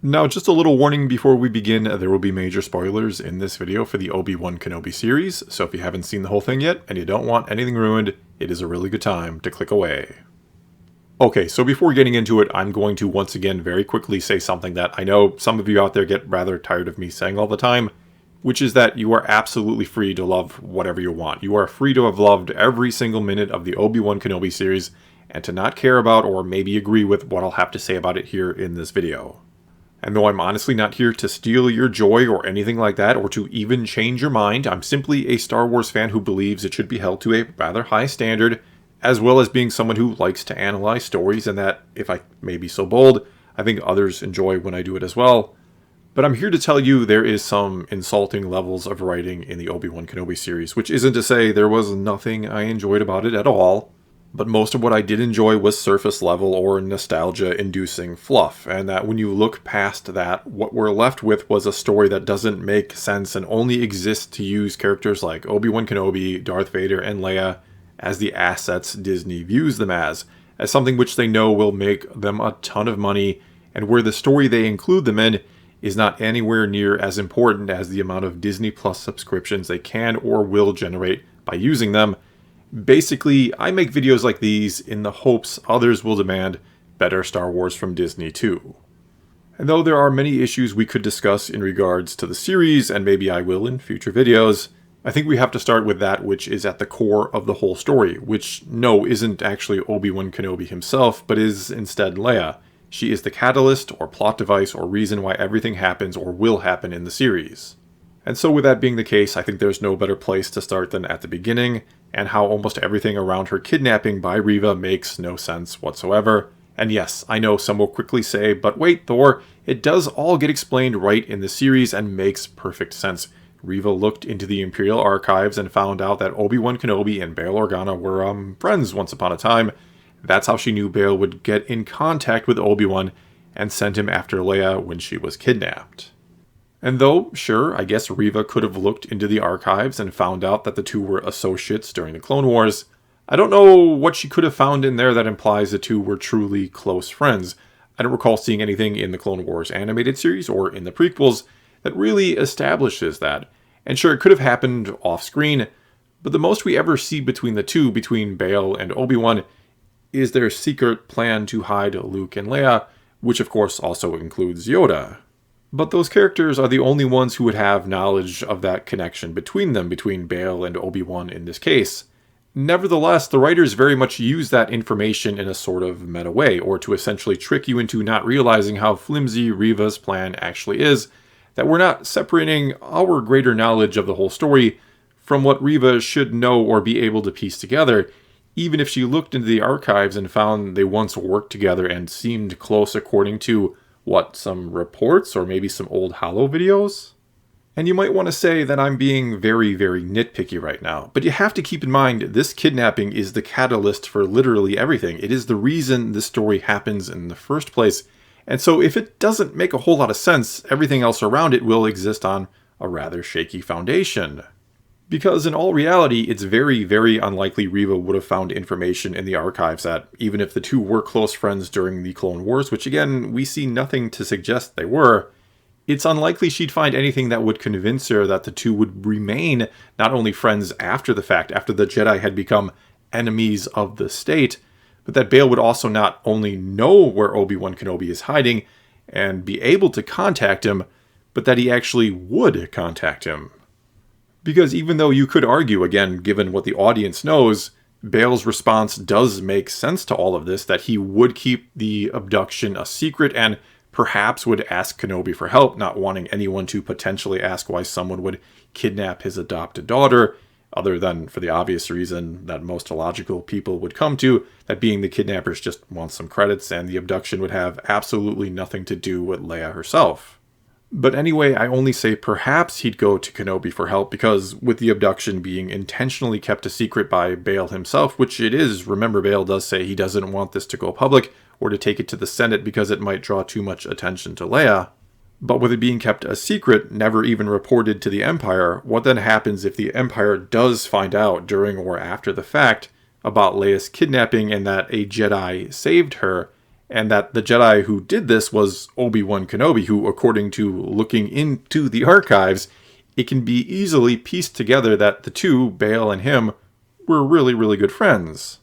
Now, just a little warning before we begin, there will be major spoilers in this video for the Obi-Wan Kenobi series, so if you haven't seen the whole thing yet and you don't want anything ruined, it is a really good time to click away. Okay, so before getting into it, I'm going to once again very quickly say something that I know some of you out there get rather tired of me saying all the time, which is that you are absolutely free to love whatever you want. You are free to have loved every single minute of the Obi-Wan Kenobi series and to not care about or maybe agree with what I'll have to say about it here in this video. And though I'm honestly not here to steal your joy or anything like that, or to even change your mind, I'm simply a Star Wars fan who believes it should be held to a rather high standard, as well as being someone who likes to analyze stories, and that, if I may be so bold, I think others enjoy when I do it as well. But I'm here to tell you there is some insulting levels of writing in the Obi-Wan Kenobi series, which isn't to say there was nothing I enjoyed about it at all. But most of what I did enjoy was surface level or nostalgia-inducing fluff, and that when you look past that, what we're left with was a story that doesn't make sense and only exists to use characters like Obi-Wan Kenobi, Darth Vader, and Leia as the assets Disney views them as something which they know will make them a ton of money, and where the story they include them in is not anywhere near as important as the amount of Disney Plus subscriptions they can or will generate by using them. Basically, I make videos like these in the hopes others will demand better Star Wars from Disney too. And though there are many issues we could discuss in regards to the series, and maybe I will in future videos, I think we have to start with that which is at the core of the whole story, which no, isn't actually Obi-Wan Kenobi himself, but is instead Leia. She is the catalyst or plot device or reason why everything happens or will happen in the series. And so with that being the case, I think there's no better place to start than at the beginning, and how almost everything around her kidnapping by Reva makes no sense whatsoever. And yes, I know some will quickly say, but wait Thor, it does all get explained right in the series and makes perfect sense. Reva looked into the Imperial archives and found out that Obi-Wan Kenobi and Bail Organa were friends once upon a time. That's how she knew Bail would get in contact with Obi-Wan and send him after Leia when she was kidnapped. And though, sure, I guess Reva could have looked into the archives and found out that the two were associates during the Clone Wars, I don't know what she could have found in there that implies the two were truly close friends. I don't recall seeing anything in the Clone Wars animated series or in the prequels that really establishes that. And sure, it could have happened off-screen, but the most we ever see between the two, between Bail and Obi-Wan, is their secret plan to hide Luke and Leia, which of course also includes Yoda. But those characters are the only ones who would have knowledge of that connection between them, between Bail and Obi-Wan in this case. Nevertheless, the writers very much use that information in a sort of meta way, or to essentially trick you into not realizing how flimsy Reva's plan actually is, that we're not separating our greater knowledge of the whole story from what Reva should know or be able to piece together, even if she looked into the archives and found they once worked together and seemed close according to some reports or maybe some old Holo videos? And you might want to say that I'm being very, very nitpicky right now, but you have to keep in mind this kidnapping is the catalyst for literally everything. It is the reason this story happens in the first place, and so if it doesn't make a whole lot of sense, everything else around it will exist on a rather shaky foundation. Because in all reality, it's very, very unlikely Reva would have found information in the archives that, even if the two were close friends during the Clone Wars, which again, we see nothing to suggest they were, it's unlikely she'd find anything that would convince her that the two would remain not only friends after the fact, after the Jedi had become enemies of the state, but that Bail would also not only know where Obi-Wan Kenobi is hiding and be able to contact him, but that he actually would contact him. Because even though you could argue, again, given what the audience knows, Bail's response does make sense to all of this, that he would keep the abduction a secret and perhaps would ask Kenobi for help, not wanting anyone to potentially ask why someone would kidnap his adopted daughter, other than for the obvious reason that most logical people would come to, that being the kidnappers just want some credits and the abduction would have absolutely nothing to do with Leia herself. But anyway, I only say perhaps he'd go to Kenobi for help because with the abduction being intentionally kept a secret by Bail himself, which it is, remember Bail does say he doesn't want this to go public or to take it to the Senate because it might draw too much attention to Leia. But with it being kept a secret, never even reported to the Empire, what then happens if the Empire does find out during or after the fact about Leia's kidnapping and that a Jedi saved her, and that the Jedi who did this was Obi-Wan Kenobi, who, according to looking into the archives, it can be easily pieced together that the two, Bail and him, were really, really good friends.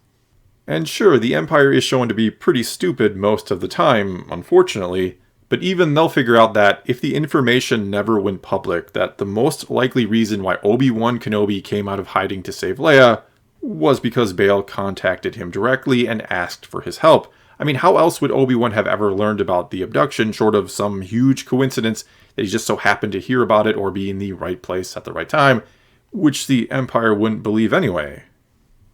And sure, the Empire is shown to be pretty stupid most of the time, unfortunately, but even they'll figure out that if the information never went public, that the most likely reason why Obi-Wan Kenobi came out of hiding to save Leia was because Bail contacted him directly and asked for his help. I mean, how else would Obi-Wan have ever learned about the abduction short of some huge coincidence that he just so happened to hear about it or be in the right place at the right time, which the Empire wouldn't believe anyway.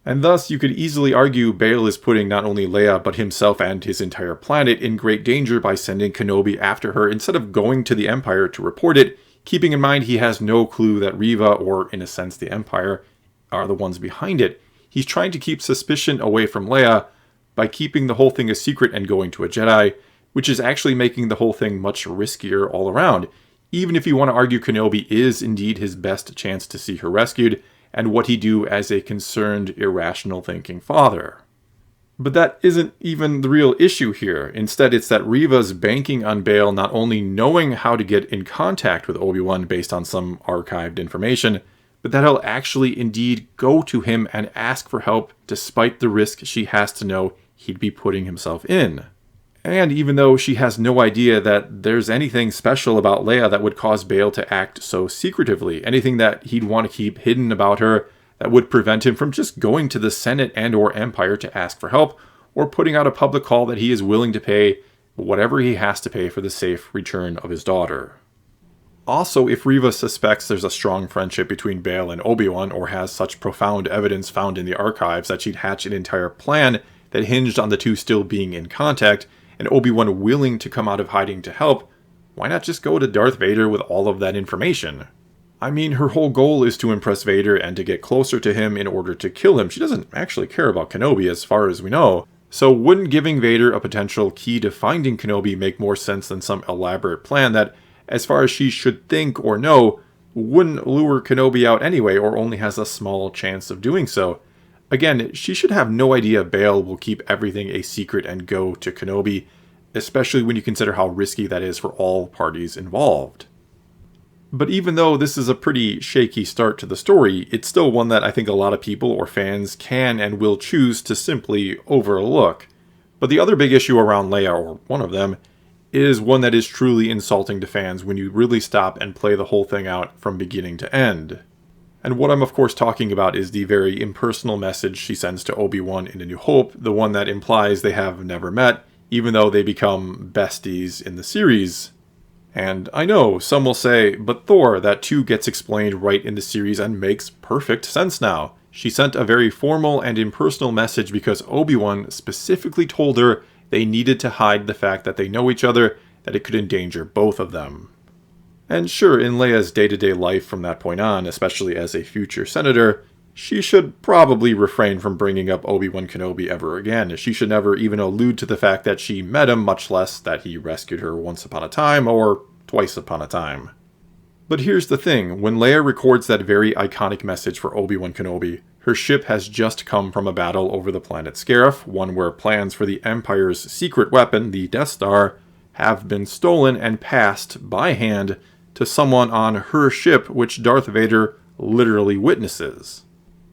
And thus, you could easily argue Bail is putting not only Leia, but himself and his entire planet in great danger by sending Kenobi after her instead of going to the Empire to report it, keeping in mind he has no clue that Reva, or in a sense the Empire, are the ones behind it. He's trying to keep suspicion away from Leia by keeping the whole thing a secret and going to a Jedi, which is actually making the whole thing much riskier all around, even if you want to argue Kenobi is indeed his best chance to see her rescued, and what he do as a concerned, irrational thinking father. But that isn't even the real issue here. Instead, it's that Reva's banking on Bail not only knowing how to get in contact with Obi-Wan based on some archived information, but that he'll actually indeed go to him and ask for help despite the risk she has to know he'd be putting himself in. And even though she has no idea that there's anything special about Leia that would cause Bail to act so secretively, anything that he'd want to keep hidden about her that would prevent him from just going to the Senate and or Empire to ask for help, or putting out a public call that he is willing to pay whatever he has to pay for the safe return of his daughter. Also, if Reva suspects there's a strong friendship between Bail and Obi-Wan, or has such profound evidence found in the archives that she'd hatch an entire plan that hinged on the two still being in contact, and Obi-Wan willing to come out of hiding to help, why not just go to Darth Vader with all of that information? I mean, her whole goal is to impress Vader and to get closer to him in order to kill him. She doesn't actually care about Kenobi as far as we know. So wouldn't giving Vader a potential key to finding Kenobi make more sense than some elaborate plan that, as far as she should think or know, wouldn't lure Kenobi out anyway, or only has a small chance of doing so? Again, she should have no idea Bail will keep everything a secret and go to Kenobi, especially when you consider how risky that is for all parties involved. But even though this is a pretty shaky start to the story, it's still one that I think a lot of people or fans can and will choose to simply overlook. But the other big issue around Leia, or one of them, is one that is truly insulting to fans when you really stop and play the whole thing out from beginning to end. And what I'm of course talking about is the very impersonal message she sends to Obi-Wan in A New Hope, the one that implies they have never met, even though they become besties in the series. And I know, some will say, but Thor, that too gets explained right in the series and makes perfect sense now. She sent a very formal and impersonal message because Obi-Wan specifically told her they needed to hide the fact that they know each other, that it could endanger both of them. And sure, in Leia's day-to-day life from that point on, especially as a future senator, she should probably refrain from bringing up Obi-Wan Kenobi ever again. She should never even allude to the fact that she met him, much less that he rescued her once upon a time, or twice upon a time. But here's the thing, when Leia records that very iconic message for Obi-Wan Kenobi, her ship has just come from a battle over the planet Scarif, one where plans for the Empire's secret weapon, the Death Star, have been stolen and passed by hand to someone on her ship, which Darth Vader literally witnesses.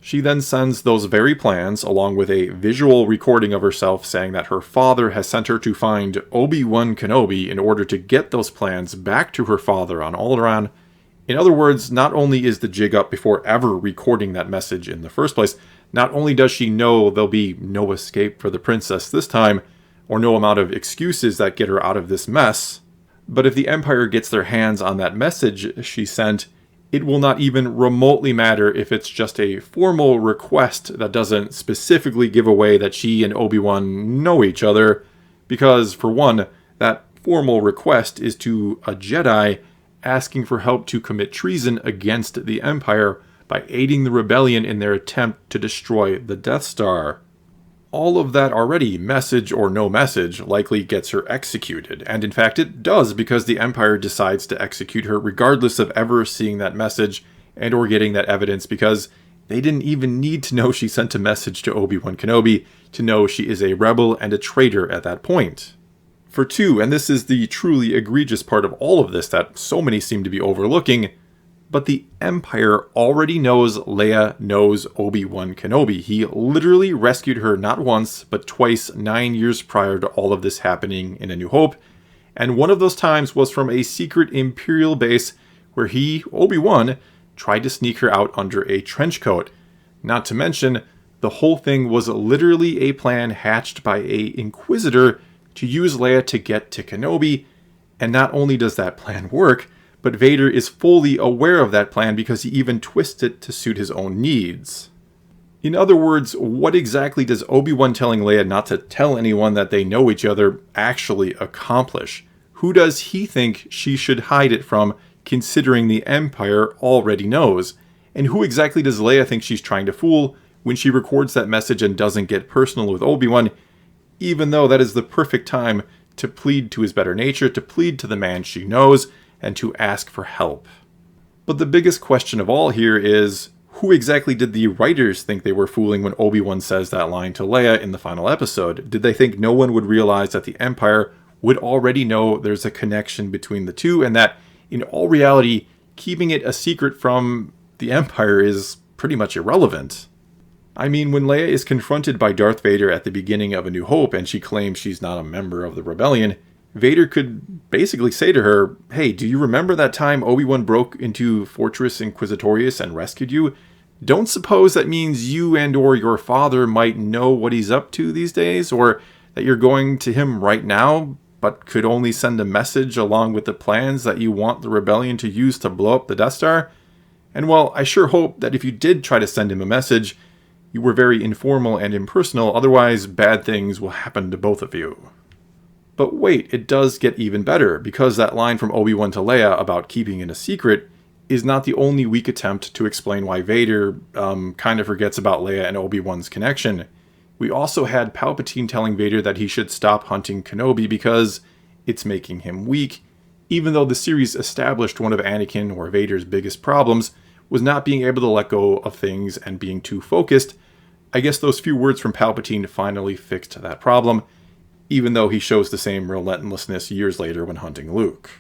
She then sends those very plans, along with a visual recording of herself saying that her father has sent her to find Obi-Wan Kenobi in order to get those plans back to her father on Alderaan. In other words, not only is the jig up before ever recording that message in the first place, not only does she know there'll be no escape for the princess this time, or no amount of excuses that get her out of this mess, but if the Empire gets their hands on that message she sent, it will not even remotely matter if it's just a formal request that doesn't specifically give away that she and Obi-Wan know each other, because, for one, that formal request is to a Jedi asking for help to commit treason against the Empire by aiding the rebellion in their attempt to destroy the Death Star. All of that already, message or no message, likely gets her executed, and in fact it does because the Empire decides to execute her regardless of ever seeing that message and or getting that evidence, because They didn't even need to know she sent a message to Obi-Wan Kenobi to know she is a rebel and a traitor at that point. For two, and this is the truly egregious part of all of this that so many seem to be overlooking, but the Empire already knows Leia knows Obi-Wan Kenobi. He literally rescued her not once, but twice 9 years prior to all of this happening in A New Hope, and one of those times was from a secret Imperial base where he, Obi-Wan, tried to sneak her out under a trench coat. Not to mention, the whole thing was literally a plan hatched by a Inquisitor to use Leia to get to Kenobi, and not only does that plan work, but Vader is fully aware of that plan because he even twists it to suit his own needs. In other words, what exactly does Obi-Wan telling Leia not to tell anyone that they know each other actually accomplish? Who does he think she should hide it from, considering the Empire already knows? And who exactly does Leia think she's trying to fool when she records that message and doesn't get personal with Obi-Wan, even though that is the perfect time to plead to his better nature, to plead to the man she knows, and to ask for help? But the biggest question of all here is, who exactly did the writers think they were fooling when Obi-Wan says that line to Leia in the final episode? Did they think no one would realize that the Empire would already know there's a connection between the two, and that, in all reality, keeping it a secret from the Empire is pretty much irrelevant? I mean, when Leia is confronted by Darth Vader at the beginning of A New Hope and she claims she's not a member of the rebellion, Vader could basically say to her, "Hey, do you remember that time Obi-Wan broke into Fortress Inquisitorius and rescued you? Don't suppose that means you and or your father might know what he's up to these days, or that you're going to him right now, but could only send a message along with the plans that you want the rebellion to use to blow up the Death Star? And well, I sure hope that if you did try to send him a message, you were very informal and impersonal, otherwise bad things will happen to both of you." But wait, it does get even better, because that line from Obi-Wan to Leia about keeping it a secret is not the only weak attempt to explain why Vader kind of forgets about Leia and Obi-Wan's connection. We also had Palpatine telling Vader that he should stop hunting Kenobi because it's making him weak, even though the series established one of Anakin or Vader's biggest problems was not being able to let go of things and being too focused. I guess those few words from Palpatine finally fixed that problem, even though he shows the same relentlessness years later when hunting Luke.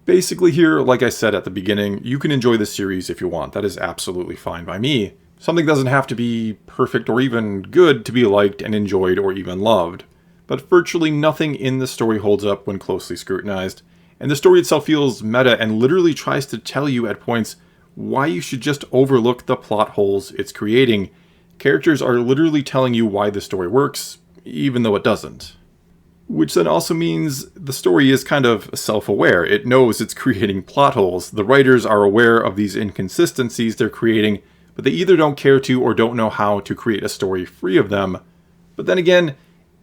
Basically here, like I said at the beginning, you can enjoy this series if you want. That is absolutely fine by me. Something doesn't have to be perfect or even good to be liked and enjoyed or even loved. But virtually nothing in the story holds up when closely scrutinized, and the story itself feels meta and literally tries to tell you at points why you should just overlook the plot holes it's creating. Characters are literally telling you why the story works, even though it doesn't. Which then also means the story is kind of self-aware. It knows it's creating plot holes. The writers are aware of these inconsistencies they're creating, but they either don't care to or don't know how to create a story free of them. But then again,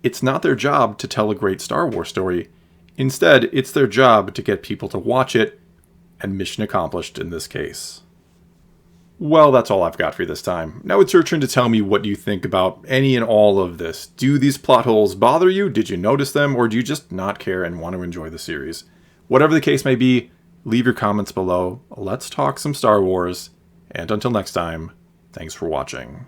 it's not their job to tell a great Star Wars story. Instead, it's their job to get people to watch it, and mission accomplished in this case. Well, that's all I've got for you this time. Now it's your turn to tell me what you think about any and all of this. Do these plot holes bother you? Did you notice them? Or do you just not care and want to enjoy the series? Whatever the case may be, leave your comments below. Let's talk some Star Wars. And until next time, thanks for watching.